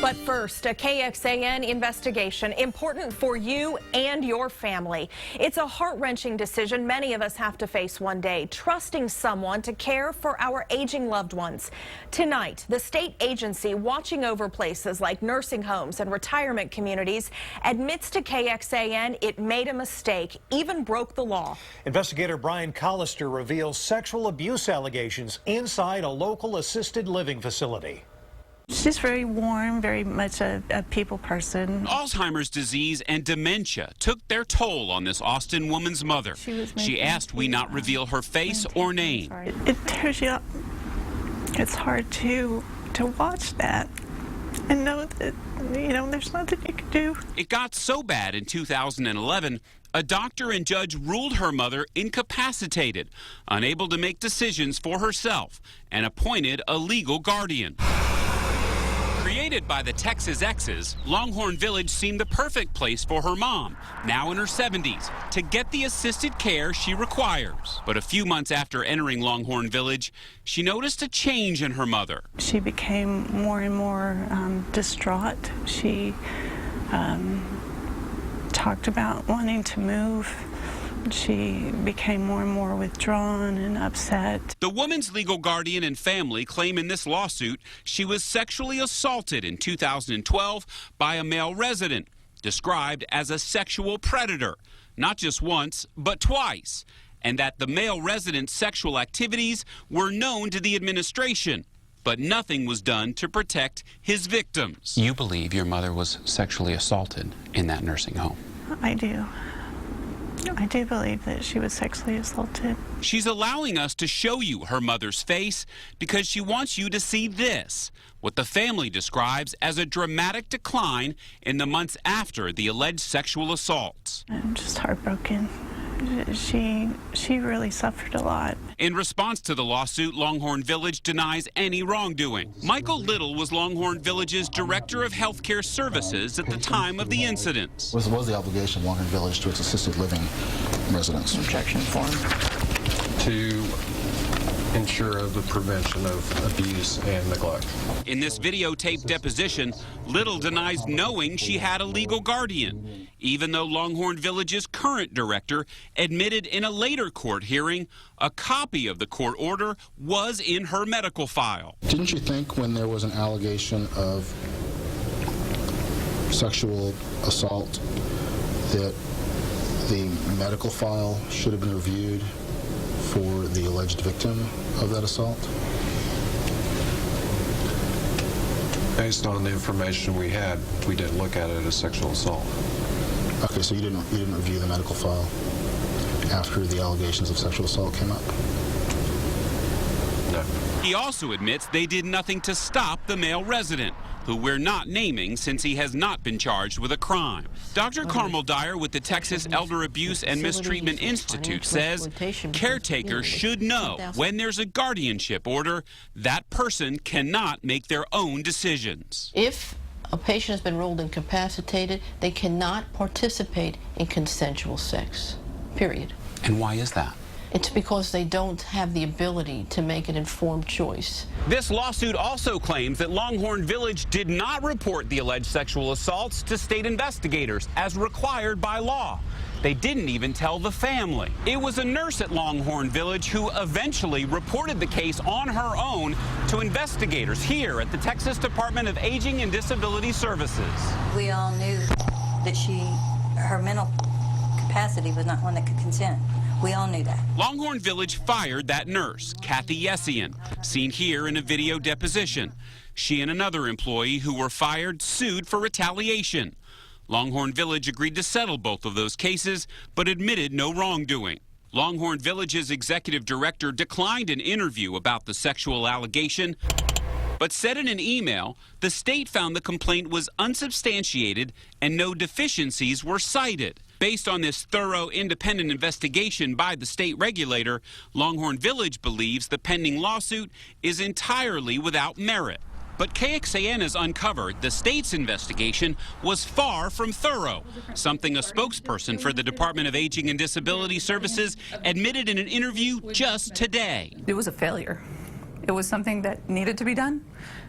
But first, a KXAN investigation important for you and your family. It's a heart-wrenching decision many of us have to face one day, trusting someone to care for our aging loved ones. Tonight, the state agency watching over places like nursing homes and retirement communities admits to KXAN it made a mistake, even broke the law. Investigator Brian Collister reveals sexual abuse allegations inside a local assisted living facility. She's very warm, very much a people person. Alzheimer's disease and dementia took their toll on this Austin woman's mother. She asked we not reveal her face or name. It tears you up. It's hard to watch that and know that, there's nothing you can do. It got so bad in 2011, a doctor and judge ruled her mother incapacitated, unable to make decisions for herself, and appointed a legal guardian. Created by the Texas Exes, Longhorn Village seemed the perfect place for her mom, now in her 70s, to get the assisted care she requires. But a few months after entering Longhorn Village, she noticed a change in her mother. She became more and more distraught. She talked about wanting to move. She became more and more withdrawn and upset. The woman's legal guardian and family claim in this lawsuit she was sexually assaulted in 2012 by a male resident, described as a sexual predator, not just once, but twice, and that the male resident's sexual activities were known to the administration, but nothing was done to protect his victims. You believe your mother was sexually assaulted in that nursing home? I do. I do believe that she was sexually assaulted. She's allowing us to show you her mother's face because she wants you to see this, what the family describes as a dramatic decline in the months after the alleged sexual assaults. I'm just heartbroken. She really suffered a lot. In response to the lawsuit, Longhorn Village denies any wrongdoing. Michael Little was Longhorn Village's Director of Healthcare Services at the time of the incidents. What was the obligation of Longhorn Village to its assisted living residents? Objection form. To ensure the prevention of abuse and neglect. In this videotaped deposition, Little denies knowing she had a legal guardian, even though Longhorn Village's current director admitted in a later court hearing a copy of the court order was in her medical file. Didn't you think when there was an allegation of sexual assault that the medical file should have been reviewed for the alleged victim of that assault? Based on the information we had, we didn't look at it as sexual assault. Okay, so you didn't review the medical file after the allegations of sexual assault came up? No. He also admits they did nothing to stop the male resident, who we're not naming since he has not been charged with a crime. Dr. Carmel Dyer with the Texas Elder Abuse and Mistreatment Institute says caretakers should know when there's a guardianship order, that person cannot make their own decisions. If a patient has been ruled incapacitated, they cannot participate in consensual sex, period. And why is that? It's because they don't have the ability to make an informed choice. This lawsuit also claims that Longhorn Village did not report the alleged sexual assaults to state investigators as required by law. They didn't even tell the family. It was a nurse at Longhorn Village who eventually reported the case on her own to investigators here at the Texas Department of Aging and Disability Services. We all knew that her mental capacity was not one that could consent. We all knew that. Longhorn Village fired that nurse, Kathy Yessian, seen here in a video deposition. She and another employee who were fired sued for retaliation. Longhorn Village agreed to settle both of those cases, but admitted no wrongdoing. Longhorn Village's executive director declined an interview about the sexual allegation, but said in an email the state found the complaint was unsubstantiated and no deficiencies were cited. Based on this thorough independent investigation by the state regulator, Longhorn Village believes the pending lawsuit is entirely without merit. But KXAN has uncovered the state's investigation was far from thorough, something a spokesperson for the Department of Aging and Disability Services admitted in an interview just today. It was a failure. It was something that needed to be done,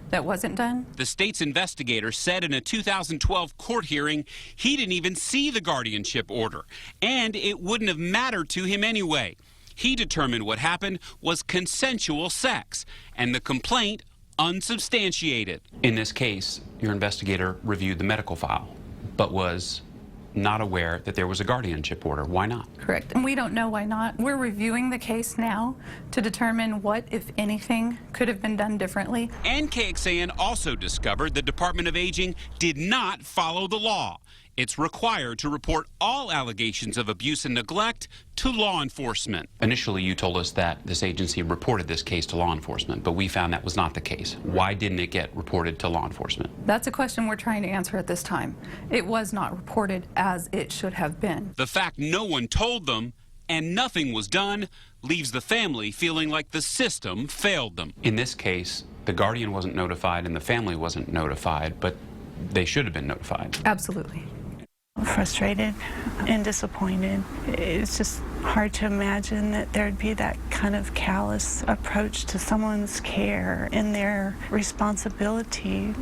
that wasn't done. The state's investigator said in a 2012 court hearing he didn't even see the guardianship order, and it wouldn't have mattered to him anyway. He determined what happened was consensual sex, and the complaint unsubstantiated. In this case, your investigator reviewed the medical file, but was not aware that there was a guardianship order. Why not? Correct. And we don't know why not. We're reviewing the case now to determine what, if anything, could have been done differently. And KXAN also discovered the Department of Aging did not follow the law. It's required to report all allegations of abuse and neglect to law enforcement. Initially, you told us that this agency reported this case to law enforcement, but we found that was not the case. Why didn't it get reported to law enforcement? That's a question we're trying to answer at this time. It was not reported as it should have been. The fact no one told them and nothing was done leaves the family feeling like the system failed them. In this case, the guardian wasn't notified and the family wasn't notified, but they should have been notified. Absolutely. Frustrated and disappointed. It's just hard to imagine that there'd be that kind of callous approach to someone's care and their responsibility.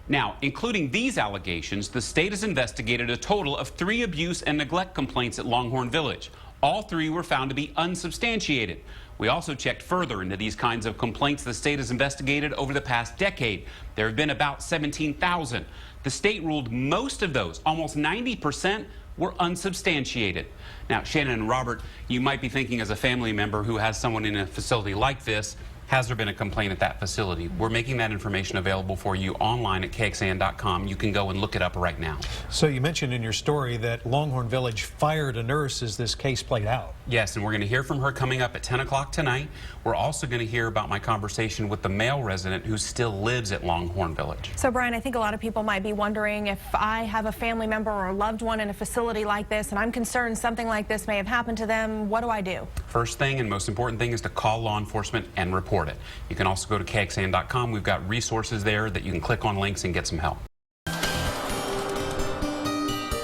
Now, including these allegations, the state has investigated a total of 3 abuse and neglect complaints at Longhorn Village. All 3 were found to be unsubstantiated. We also checked further into these kinds of complaints the state has investigated over the past decade. There have been about 17,000. The state ruled most of those, almost 90%, were unsubstantiated. Now, Shannon and Robert, you might be thinking as a family member who has someone in a facility like this, has there been a complaint at that facility? We're making that information available for you online at KXAN.com. You can go and look it up right now. So you mentioned in your story that Longhorn Village fired a nurse as this case played out. Yes, and we're going to hear from her coming up at 10 o'clock tonight. We're also going to hear about my conversation with the male resident who still lives at Longhorn Village. So, Brian, I think a lot of people might be wondering if I have a family member or a loved one in a facility like this and I'm concerned something like this may have happened to them, what do I do? First thing and most important thing is to call law enforcement and report it. You can also go to KXAN.com. We've got resources there that you can click on links and get some help.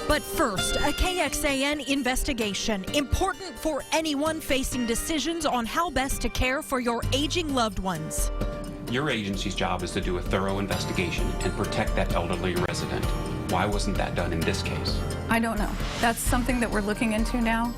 But first, a KXAN investigation, important for anyone facing decisions on how best to care for your aging loved ones. Your agency's job is to do a thorough investigation and protect that elderly resident. Why wasn't that done in this case? I don't know. That's something that we're looking into now.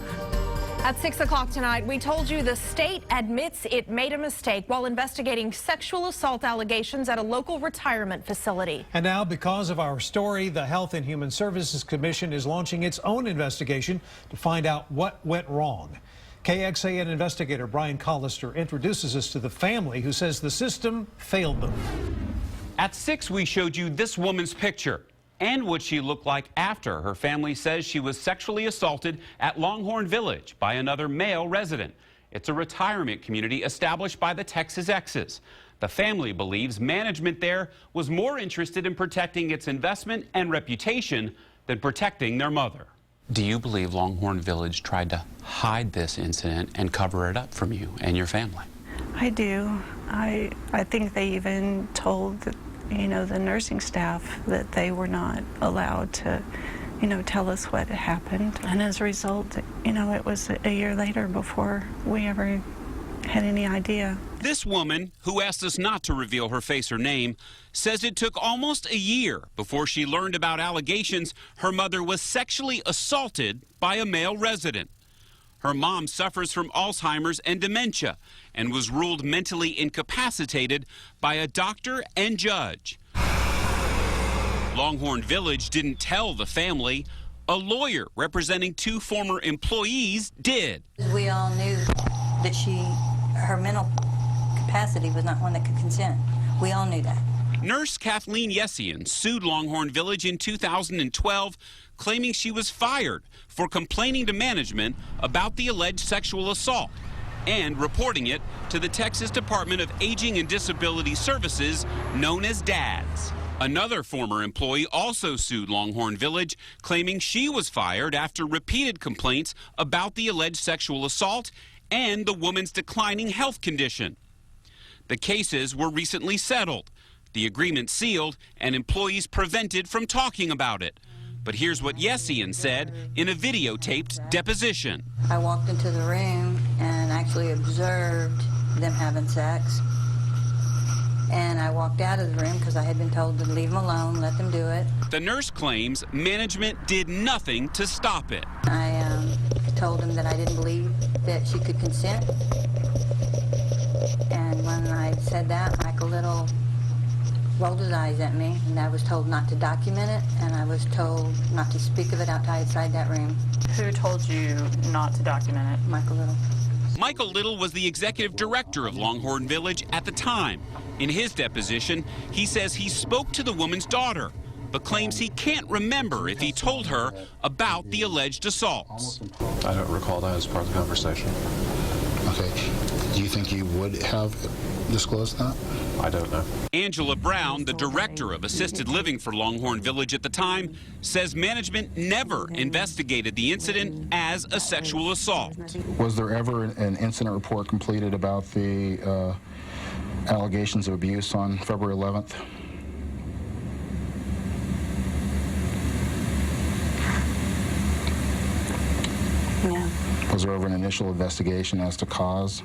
At 6 o'clock tonight, we told you the state admits it made a mistake while investigating sexual assault allegations at a local retirement facility. And now, because of our story, the Health and Human Services Commission is launching its own investigation to find out what went wrong. KXAN investigator Brian Collister introduces us to the family who says the system failed them. At 6, we showed you this woman's picture and what she looked like after. Her family says she was sexually assaulted at Longhorn Village by another male resident. It's a retirement community established by the Texas Exes. The family believes management there was more interested in protecting its investment and reputation than protecting their mother. Do you believe Longhorn Village tried to hide this incident and cover it up from you and your family? I do. I think they even told the nursing staff that they were not allowed to, tell us what had happened. And as a result, it was a year later before we ever had any idea. This woman, who asked us not to reveal her face or name, says it took almost a year before she learned about allegations her mother was sexually assaulted by a male resident. Her mom suffers from Alzheimer's and dementia and was ruled mentally incapacitated by a doctor and judge. Longhorn Village didn't tell the family. A lawyer representing 2 former employees did. We all knew that her mental capacity was not one that could consent. We all knew that. Nurse Kathleen Yessian sued Longhorn Village in 2012, claiming she was fired for complaining to management about the alleged sexual assault and reporting it to the Texas Department of Aging and Disability Services, known as DADS. Another former employee also sued Longhorn Village, claiming she was fired after repeated complaints about the alleged sexual assault and the woman's declining health condition. The cases were recently settled, the agreement sealed, and employees prevented from talking about it. But here's what Yessian said in a videotaped deposition. I walked into the room and actually observed them having sex. And I walked out of the room because I had been told to leave them alone, let them do it. The nurse claims management did nothing to stop it. I told him that I didn't believe that she could consent. And when I said that, Michael Little rolled his eyes at me, and I was told not to document it, and I was told not to speak of it outside that room. Who told you not to document it? Michael Little. Michael Little was the executive director of Longhorn Village at the time. In his deposition, he says he spoke to the woman's daughter, but claims he can't remember if he told her about the alleged assaults. I don't recall that as part of the conversation. Okay. Do you think you would have disclosed that? I don't know. Angela Brown, the director of assisted living for Longhorn Village at the time, says management never investigated the incident as a sexual assault. Was there ever an incident report completed about the allegations of abuse on February 11th? No. Was there ever an initial investigation as to cause?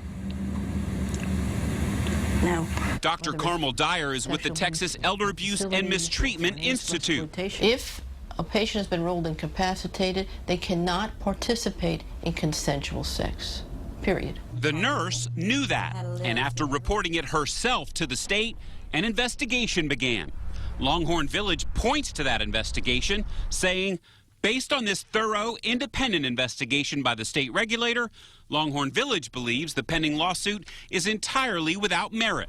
No. Dr. Carmel Dyer is with the Texas Elder Abuse and Mistreatment Institute. If a patient has been ruled incapacitated, they cannot participate in consensual sex, period. The nurse knew that, and after reporting it herself to the state, an investigation began. Longhorn Village points to that investigation, saying, based on this thorough, independent investigation by the state regulator, Longhorn Village believes the pending lawsuit is entirely without merit.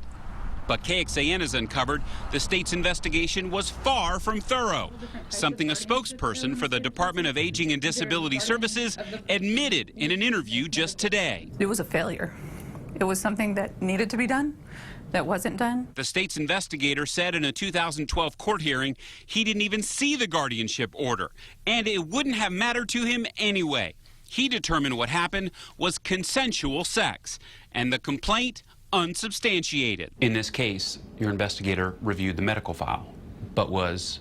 But KXAN has uncovered the state's investigation was far from thorough, something a spokesperson for the Department of Aging and Disability Services admitted in an interview just today. It was a failure. It was something that needed to be done, that wasn't done. The state's investigator said in a 2012 court hearing he didn't even see the guardianship order, and it wouldn't have mattered to him anyway. He determined what happened was consensual sex, and the complaint unsubstantiated. In this case, your investigator reviewed the medical file, but was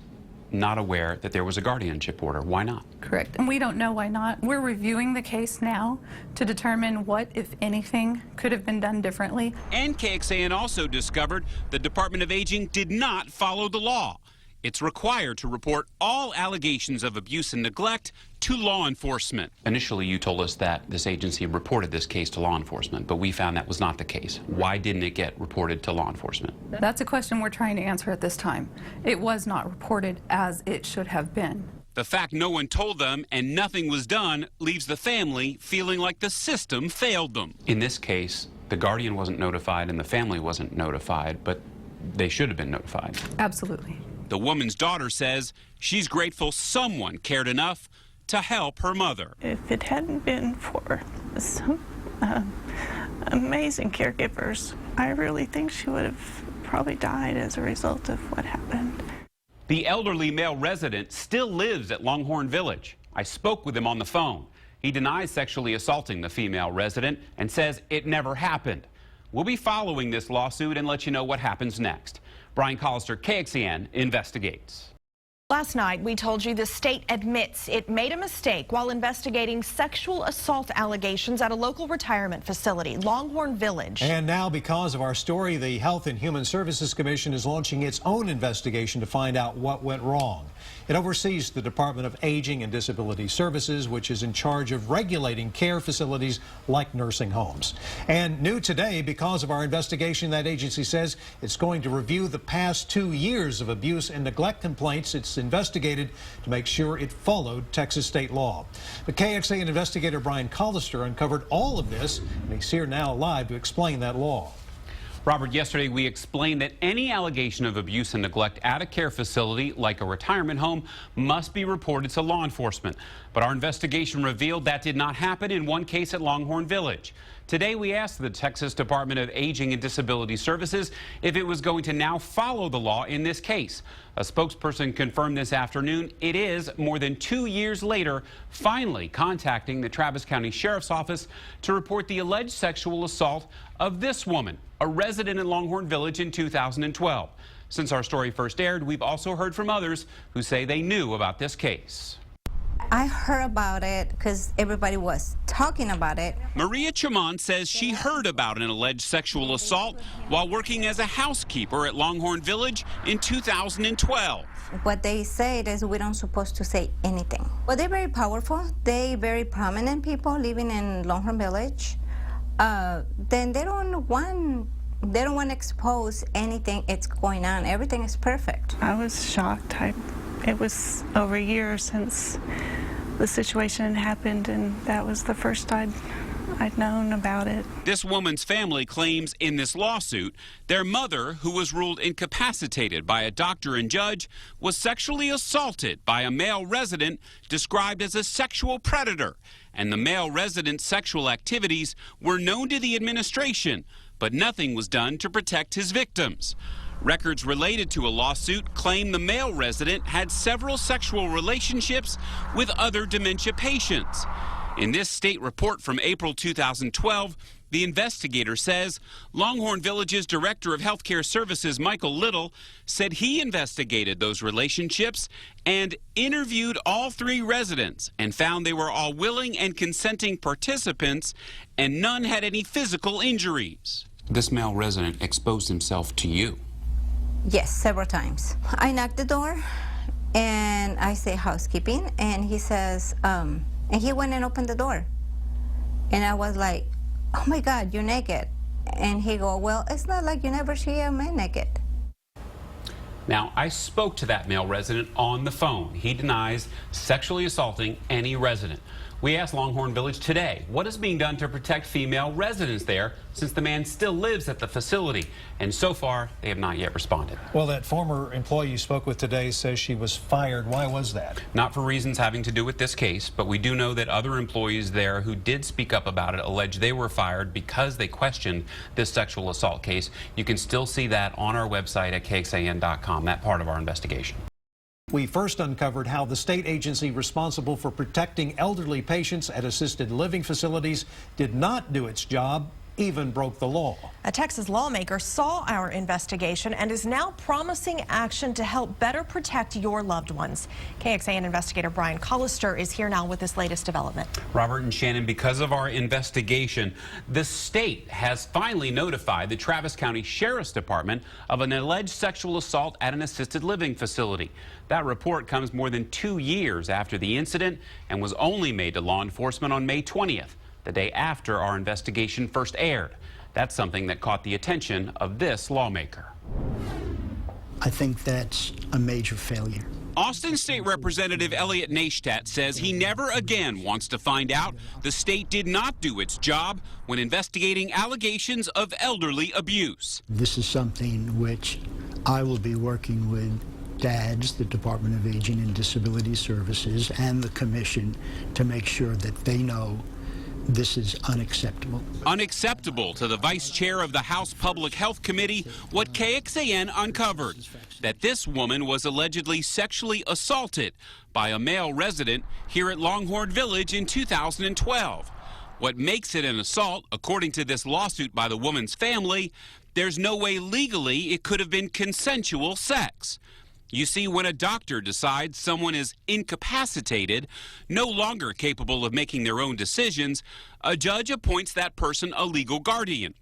not aware that there was a guardianship order. Why not? Correct. And we don't know why not. We're reviewing the case now to determine what, if anything, could have been done differently. And KXAN also discovered the Department of Aging did not follow the law. It's required to report all allegations of abuse and neglect to law enforcement. Initially, you told us that this agency reported this case to law enforcement, but we found that was not the case. Why didn't it get reported to law enforcement? That's a question we're trying to answer at this time. It was not reported as it should have been. The fact no one told them and nothing was done leaves the family feeling like the system failed them. In this case, the guardian wasn't notified and the family wasn't notified, but they should have been notified. Absolutely. The woman's daughter says she's grateful someone cared enough to help her mother. If it hadn't been for some amazing caregivers, I really think she would have probably died as a result of what happened. The elderly male resident still lives at Longhorn Village. I spoke with him on the phone. He denies sexually assaulting the female resident and says it never happened. We'll be following this lawsuit and let you know what happens next. Brian Collister, KXAN, investigates. Last night, we told you the state admits it made a mistake while investigating sexual assault allegations at a local retirement facility, Longhorn Village. And now, because of our story, the Health and Human Services Commission is launching its own investigation to find out what went wrong. It oversees the Department of Aging and Disability Services, which is in charge of regulating care facilities like nursing homes. And new today, because of our investigation, that agency says it's going to review the past 2 years of abuse and neglect complaints it's investigated to make sure it followed Texas state law. The KXAN investigator Brian Collister uncovered all of this, and he's here now live to explain that law. Robert, yesterday we explained that any allegation of abuse and neglect at a care facility like a retirement home must be reported to law enforcement. But our investigation revealed that did not happen in one case at Longhorn Village. Today we asked the Texas Department of Aging and Disability Services if it was going to now follow the law in this case. A spokesperson confirmed this afternoon it is, more than 2 years later, finally contacting the Travis County Sheriff's Office to report the alleged sexual assault of this woman, a resident in Longhorn Village, in 2012. Since our story first aired, we've also heard from others who say they knew about this case. I heard about it because everybody was talking about it. Maria Chamon says she heard about an alleged sexual assault while working as a housekeeper at Longhorn Village in 2012. What they said is we don't supposed to say anything. Well, they're very powerful. They're very prominent people living in Longhorn Village. Then they don't want to expose anything that's going on. Everything is perfect. I was shocked. It was over a year since the situation happened, and that was the first I'd known about it. This woman's family claims in this lawsuit their mother, who was ruled incapacitated by a doctor and judge, was sexually assaulted by a male resident described as a sexual predator, and the male resident's sexual activities were known to the administration, but nothing was done to protect his victims. Records related to a lawsuit claim the male resident had several sexual relationships with other dementia patients. In this state report from April 2012, the investigator says Longhorn Village's Director of Healthcare Services, Michael Little, said he investigated those relationships and interviewed all 3 residents and found they were all willing and consenting participants and none had any physical injuries. This male resident exposed himself to you. Yes, several times. I knocked the door and I say housekeeping, and he says, and he went and opened the door. And I was like, oh my God, you're naked. And he go, well, it's not like you never see a man naked. Now, I spoke to that male resident on the phone. He denies sexually assaulting any resident. We asked Longhorn Village today, what is being done to protect female residents there, since the man still lives at the facility? And so far, they have not yet responded. Well, that former employee you spoke with today says she was fired. Why was that? Not for reasons having to do with this case, but we do know that other employees there who did speak up about it allege they were fired because they questioned this sexual assault case. You can still see that on our website at KXAN.com, that part of our investigation. We first uncovered how the state agency responsible for protecting elderly patients at assisted living facilities did not do its job, even broke the law. A Texas lawmaker saw our investigation and is now promising action to help better protect your loved ones. KXAN investigator Brian Collister is here now with this latest development. Robert and Shannon, because of our investigation, the state has finally notified the Travis County Sheriff's Department of an alleged sexual assault at an assisted living facility. That report comes more than 2 years after the incident and was only made to law enforcement on May 20th. The day after our investigation first aired. That's something that caught the attention of this lawmaker. I think that's a major failure. Austin State Representative Elliot Neistat says he never again wants to find out the state did not do its job when investigating allegations of elderly abuse. This is something which I will be working with DADS, the Department of Aging and Disability Services, and the Commission to make sure that they know this is unacceptable. Unacceptable to the vice chair of the House Public Health Committee, what KXAN uncovered, that this woman was allegedly sexually assaulted by a male resident here at Longhorn Village in 2012. What makes it an assault, according to this lawsuit by the woman's family, there's no way legally it could have been consensual sex. You see, when a doctor decides someone is incapacitated, no longer capable of making their own decisions, a judge appoints that person a legal guardian.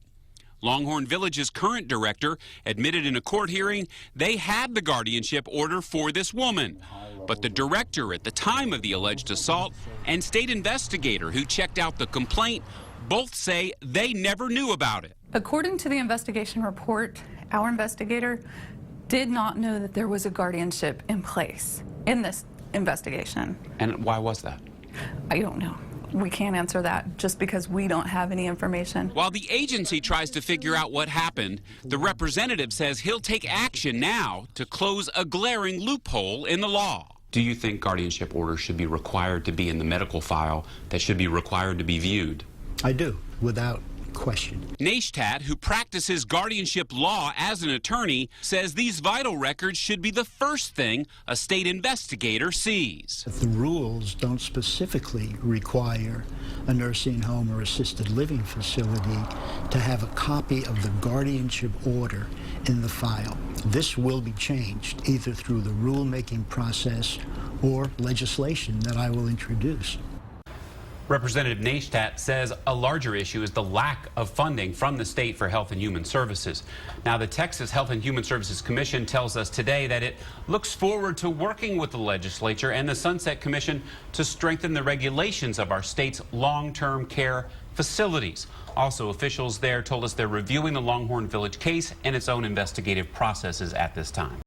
Longhorn Village's current director admitted in a court hearing they had the guardianship order for this woman. But the director at the time of the alleged assault and state investigator who checked out the complaint both say they never knew about it. According to the investigation report, our investigator did not know that there was a guardianship in place in this investigation. And why was that? I don't know. We can't answer that just because we don't have any information. While the agency tries to figure out what happened, the representative says he'll take action now to close a glaring loophole in the law. Do you think guardianship orders should be required to be in the medical file, that should be required to be viewed? I do, without question. Neistat, who practices guardianship law as an attorney, says these vital records should be the first thing a state investigator sees. The rules don't specifically require a nursing home or assisted living facility to have a copy of the guardianship order in the file. This will be changed either through the rulemaking process or legislation that I will introduce. Representative Neistat says a larger issue is the lack of funding from the state for Health and Human Services. Now, the Texas Health and Human Services Commission tells us today that it looks forward to working with the legislature and the Sunset Commission to strengthen the regulations of our state's long-term care facilities. Also, officials there told us they're reviewing the Longhorn Village case and its own investigative processes at this time.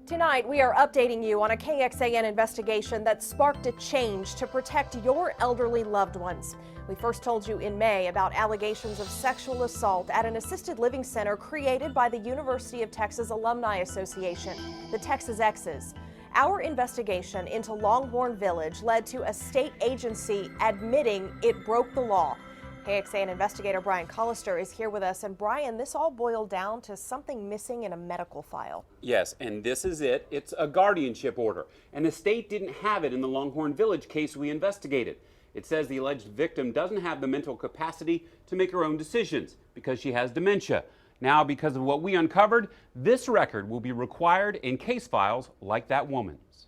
Tonight, we are updating you on a KXAN investigation that sparked a change to protect your elderly loved ones. We first told you in May about allegations of sexual assault at an assisted living center created by the University of Texas Alumni Association, the Texas Exes. Our investigation into Longhorn Village led to a state agency admitting it broke the law. KXAN investigator Brian Collister is here with us. And Brian, this all boiled down to something missing in a medical file. Yes, and this is it. It's a guardianship order. And the state didn't have it in the Longhorn Village case we investigated. It says the alleged victim doesn't have the mental capacity to make her own decisions because she has dementia. Now, because of what we uncovered, this record will be required in case files like that woman's.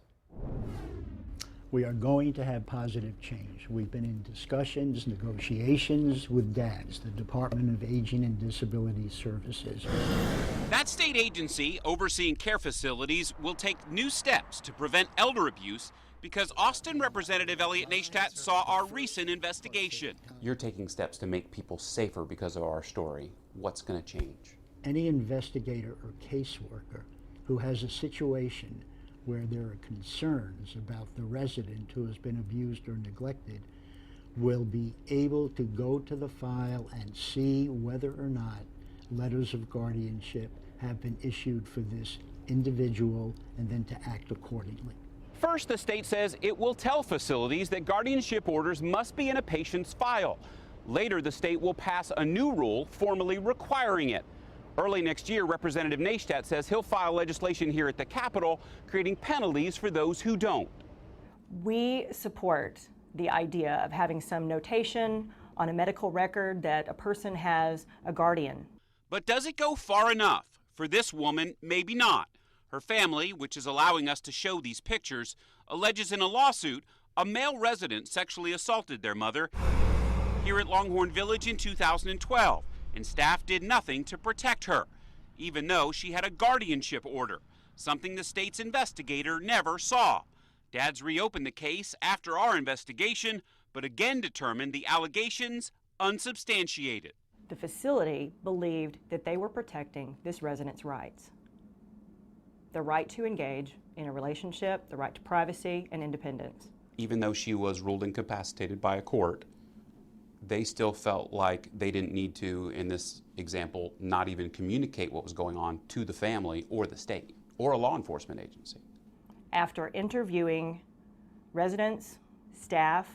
We are going to have positive change. We've been in discussions, negotiations with DADS, the Department of Aging and Disability Services. That state agency overseeing care facilities will take new steps to prevent elder abuse because Austin Representative Elliot Neistat saw our recent investigation. You're taking steps to make people safer because of our story. What's going to change? Any investigator or caseworker who has a situation where there are concerns about the resident who has been abused or neglected will be able to go to the file and see whether or not letters of guardianship have been issued for this individual and then to act accordingly. First, the state says it will tell facilities that guardianship orders must be in a patient's file. Later, the state will pass a new rule formally requiring it. Early next year, Representative Neistat says he'll file legislation here at the Capitol creating penalties for those who don't. We support the idea of having some notation on a medical record that a person has a guardian. But does it go far enough? For this woman, maybe not. Her family, which is allowing us to show these pictures, alleges in a lawsuit a male resident sexually assaulted their mother here at Longhorn Village in 2012. And staff did nothing to protect her, even though she had a guardianship order, something the state's investigator never saw. DADS reopened the case after our investigation, but again determined the allegations unsubstantiated. The facility believed that they were protecting this resident's rights. The right to engage in a relationship, the right to privacy and independence. Even though she was ruled incapacitated by a court, they still felt like they didn't need to, in this example, not even communicate what was going on to the family or the state or a law enforcement agency. After interviewing residents, staff,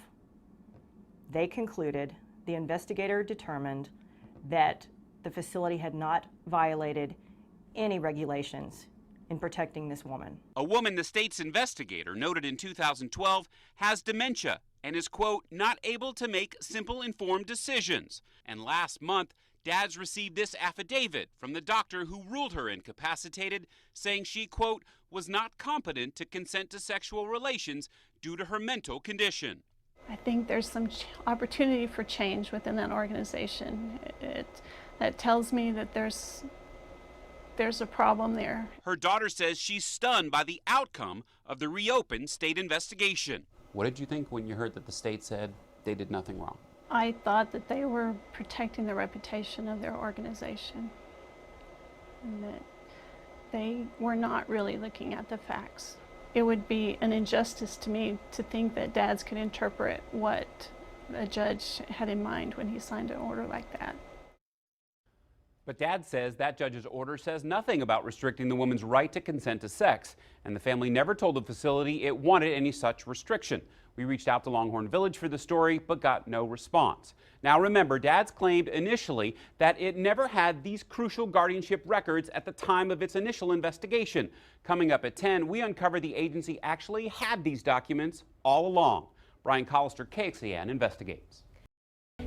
they concluded, the investigator determined that the facility had not violated any regulations in protecting this woman. A woman the state's investigator noted in 2012 has dementia and is, quote, not able to make simple, informed decisions. And last month, DADS received this affidavit from the doctor who ruled her incapacitated, saying she, quote, was not competent to consent to sexual relations due to her mental condition. I think there's some opportunity for change within that organization. That tells me that there's a problem there. Her daughter says she's stunned by the outcome of the reopened state investigation. What did you think when you heard that the state said they did nothing wrong? I thought that they were protecting the reputation of their organization and that they were not really looking at the facts. It would be an injustice to me to think that DADS could interpret what a judge had in mind when he signed an order like that. But Dad says that judge's order says nothing about restricting the woman's right to consent to sex, and the family never told the facility it wanted any such restriction. We reached out to Longhorn Village for the story, but got no response. Now remember, DADS claimed initially that it never had these crucial guardianship records at the time of its initial investigation. Coming up at 10, we uncover the agency actually had these documents all along. Brian Collister, KXAN, investigates.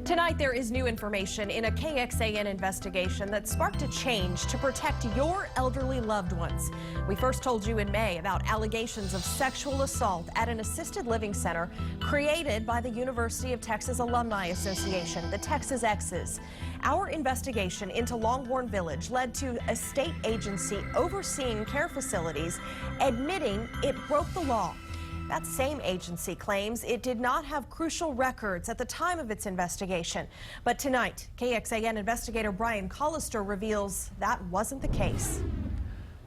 Tonight, there is new information in a KXAN investigation that sparked a change to protect your elderly loved ones. We first told you in May about allegations of sexual assault at an assisted living center created by the University of Texas Alumni Association, the Texas Exes. Our investigation into Longhorn Village led to a state agency overseeing care facilities admitting it broke the law. That same agency claims it did not have crucial records at the time of its investigation. But tonight, KXAN investigator Brian Collister reveals that wasn't the case.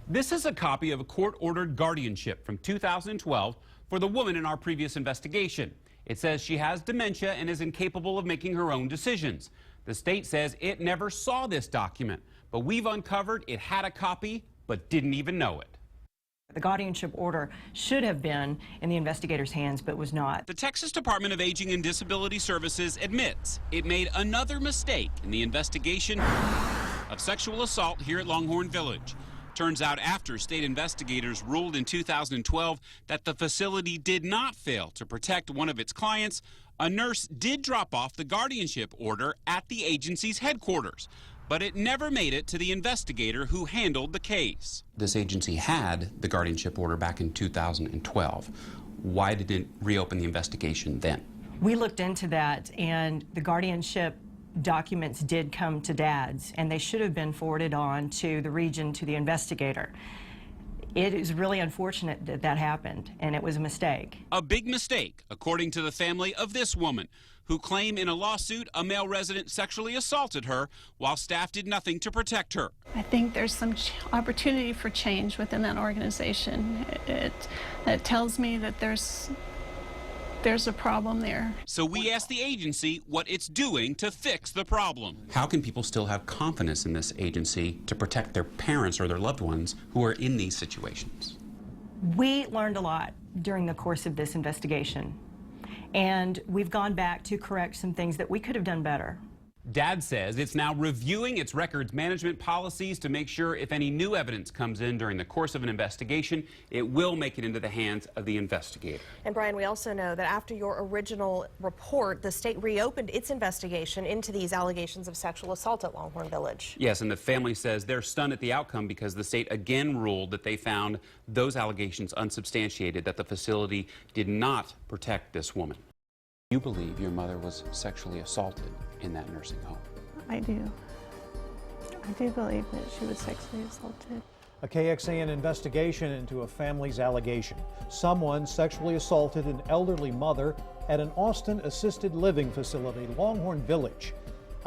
This is a copy of a court-ordered guardianship from 2012 for the woman in our previous investigation. It says she has dementia and is incapable of making her own decisions. The state says it never saw this document, but we've uncovered it had a copy but didn't even know it. The guardianship order should have been in the investigator's hands, but was not. The Texas Department of Aging and Disability Services admits it made another mistake in the investigation of sexual assault here at Longhorn Village. Turns out after state investigators ruled in 2012 that the facility did not fail to protect one of its clients, a nurse did drop off the guardianship order at the agency's headquarters. But it never made it to the investigator who handled the case. This agency had the guardianship order back in 2012. Why did it reopen the investigation then? We looked into that, and the guardianship documents did come to Dad's, and they should have been forwarded on to the region, to the investigator. It is really unfortunate that that happened, and it was a mistake. A big mistake, according to the family of this woman, who claim in a lawsuit a male resident sexually assaulted her while staff did nothing to protect her. I think there's some opportunity for change within that organization. It tells me that there's a problem there. So we asked the agency what it's doing to fix the problem. How can people still have confidence in this agency to protect their parents or their loved ones who are in these situations? We learned a lot during the course of this investigation, and we've gone back to correct some things that we could have done better. Dad says it's now reviewing its records management policies to make sure if any new evidence comes in during the course of an investigation, it will make it into the hands of the investigator. And Brian, we also know that after your original report, the state reopened its investigation into these allegations of sexual assault at Longhorn Village. Yes, and the family says they're stunned at the outcome because the state again ruled that they found those allegations unsubstantiated, that the facility did not protect this woman. You believe your mother was sexually assaulted in that nursing home? I do. I do believe that she was sexually assaulted. A KXAN investigation into a family's allegation. Someone sexually assaulted an elderly mother at an Austin assisted living facility, Longhorn Village.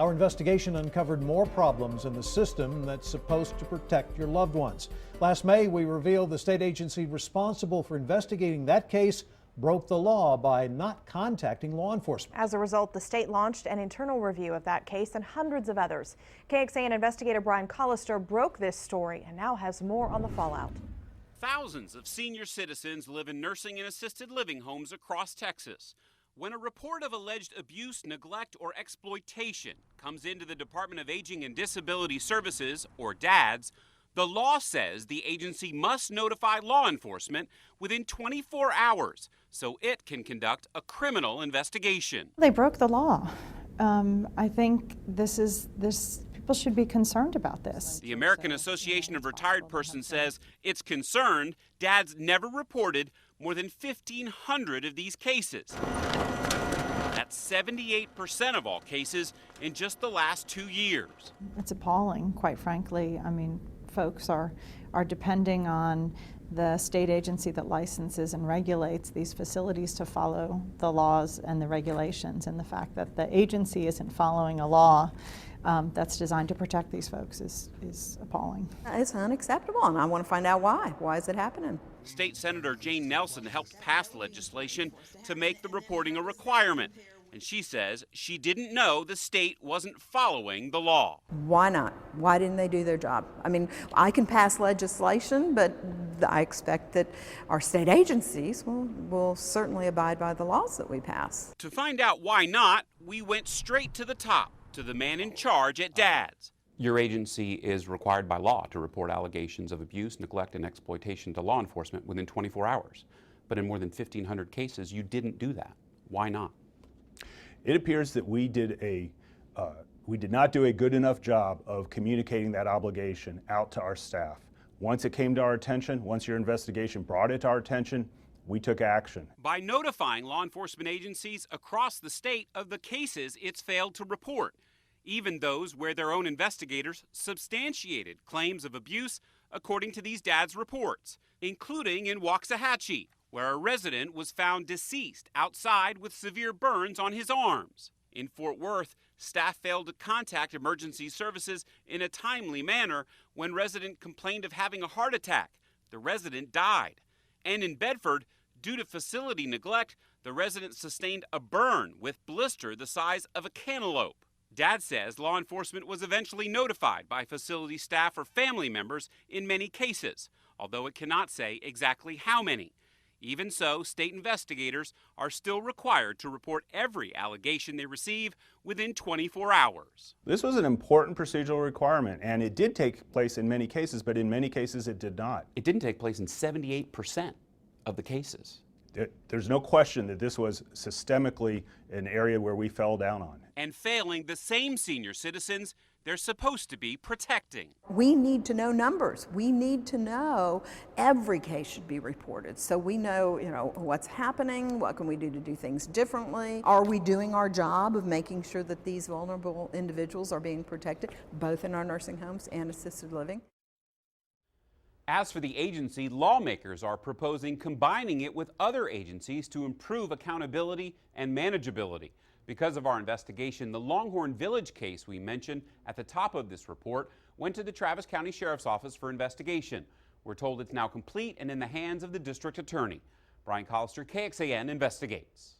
Our investigation uncovered more problems in the system that's supposed to protect your loved ones. Last May, we revealed the state agency responsible for investigating that case broke the law by not contacting law enforcement. As a result, the state launched an internal review of that case and hundreds of others. KXAN investigator Brian Collister broke this story and now has more on the fallout. Thousands of senior citizens live in nursing and assisted living homes across Texas. When a report of alleged abuse, neglect, or exploitation comes into the Department of Aging and Disability Services, or DADS, the law says the agency must notify law enforcement within 24 hours so it can conduct a criminal investigation. They broke the law. I think people should be concerned about this. The American Association of Retired Persons says it's concerned DADS never reported more than 1,500 of these cases. That's 78% of all cases in just the last 2 years. It's appalling, quite frankly. I mean, folks are depending on the state agency that licenses and regulates these facilities to follow the laws and the regulations, and the fact that the agency isn't following a law that's designed to protect these folks is appalling. It's unacceptable, and I want to find out why. Why is it happening? State Senator Jane Nelson helped pass legislation to make the reporting a requirement. And she says she didn't know the state wasn't following the law. Why not? Why didn't they do their job? I mean, I can pass legislation, but I expect that our state agencies will certainly abide by the laws that we pass. To find out why not, we went straight to the top, to the man in charge at DADS. Your agency is required by law to report allegations of abuse, neglect, and exploitation to law enforcement within 24 hours. But in more than 1,500 cases, you didn't do that. Why not? It appears that we did not do a good enough job of communicating that obligation out to our staff. Once it came to our attention, once your investigation brought it to our attention, we took action. By notifying law enforcement agencies across the state of the cases it's failed to report, even those where their own investigators substantiated claims of abuse, according to these dads' reports, including in Waxahachie, where a resident was found deceased outside with severe burns on his arms. In Fort Worth, staff failed to contact emergency services in a timely manner when resident complained of having a heart attack. The resident died. And in Bedford, due to facility neglect, the resident sustained a burn with blister the size of a cantaloupe. Dad says law enforcement was eventually notified by facility staff or family members in many cases, although it cannot say exactly how many. Even so, state investigators are still required to report every allegation they receive within 24 hours. This was an important procedural requirement, and it did take place in many cases, but in many cases it did not. It didn't take place in 78% of the cases. There's no question that this was systemically an area where we fell down on. And failing the same senior citizens they're supposed to be protecting. We need to know numbers. We need to know every case should be reported. So we know, what's happening, what can we do to do things differently? Are we doing our job of making sure that these vulnerable individuals are being protected, both in our nursing homes and assisted living? As for the agency, lawmakers are proposing combining it with other agencies to improve accountability and manageability. Because of our investigation, the Longhorn Village case we mentioned at the top of this report went to the Travis County Sheriff's Office for investigation. We're told it's now complete and in the hands of the district attorney. Brian Collister, KXAN Investigates.